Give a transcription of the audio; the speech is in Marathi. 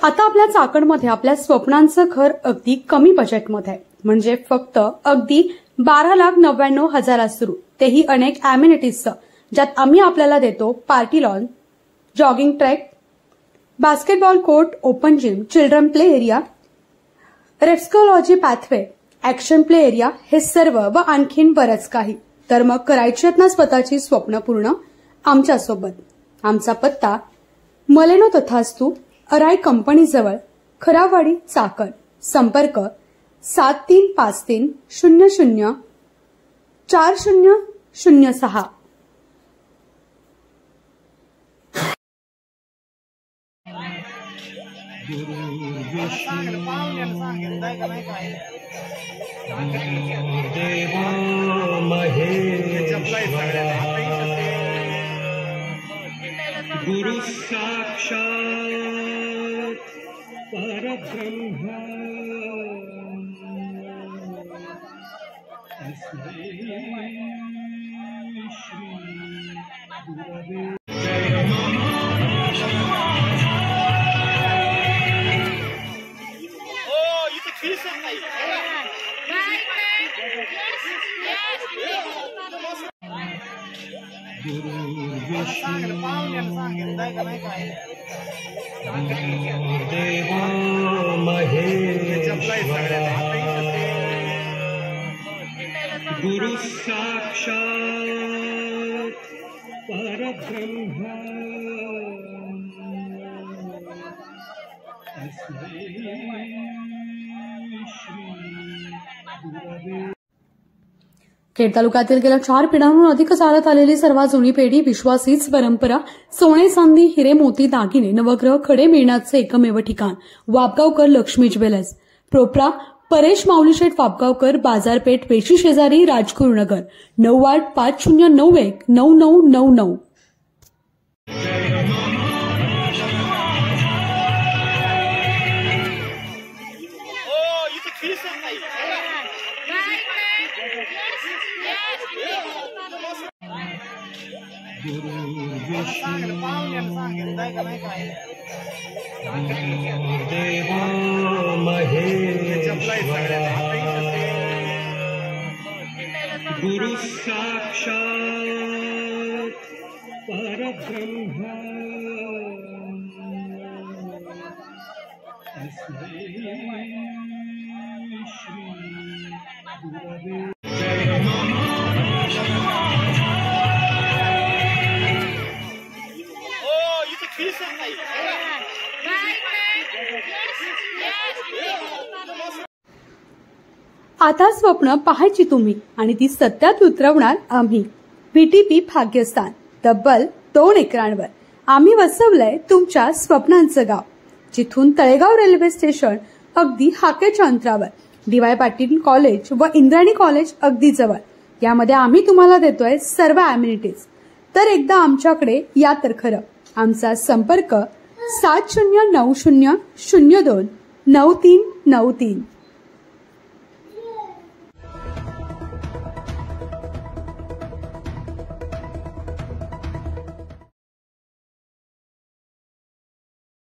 आता आपल्या चाकणमध्ये आपल्या स्वप्नांचं घर अगदी कमी बजेटमध्ये आहे. म्हणजे फक्त अगदी 12,99,000 सुरू, तेही अनेक अॅम्युनिटीजचं, ज्यात आम्ही आपल्याला देतो party lawn, jogging track, basketball court, open gym, children play area, रेस्कोलॉजी पॅथवे, ऍक्शन प्ले एरिया, हे सर्व व आणखीन बरंच काही. तर मग करायची आहेत ना स्वतःची स्वप्न पूर्ण आमच्यासोबत. आमचा पत्ता मलेनो तथास्तू, अराय कंपनी जवळ, खरावाडी, चाकण. संपर्क 7353004006. गुरु साक्षात परब्रह्म तस्मै श्री गुरवे देवो महेश्वरः गुरु साक्षात परब्रह्म तस्मै श्री गुरवे. खेड तालुक्यातील गेल्या 4 पिढ्यांहून अधिक चालत आलेली सर्वात जुनी पेढी, विश्वासीच परंपरा, सोने चांदी हिरे मोती दागिने नवग्रह खडे मिळण्याचे एकमेव ठिकाण वापगावकर लक्ष्मी ज्वेलर्स. प्रोप्रा परेश माऊलीशेठ वापगावकर, बाजारपेठ पेशी शेजारी, राजगुरुनगर. 9850919999. देवो महेश्वरः गुरु साक्षात परब्रह्म तस्मै श्री गुरवे. आता स्वप्न पाहायची तुम्ही आणि ती सत्यात उतरवणार आम्ही. VTP भाग्यस्थान, तब्बल 2 एकरांवर आम्ही वसवलंय तुमच्या स्वप्नांचं गाव. जिथून तळेगाव रेल्वे स्टेशन अगदी हाकेच्या अंतरावर, DY पाटील कॉलेज व इंद्राणी कॉलेज अगदी जवळ. यामध्ये आम्ही तुम्हाला देतोय सर्व अॅम्युनिटीज. तर एकदा आमच्याकडे या तर खरं. आमचा संपर्क 7090029393.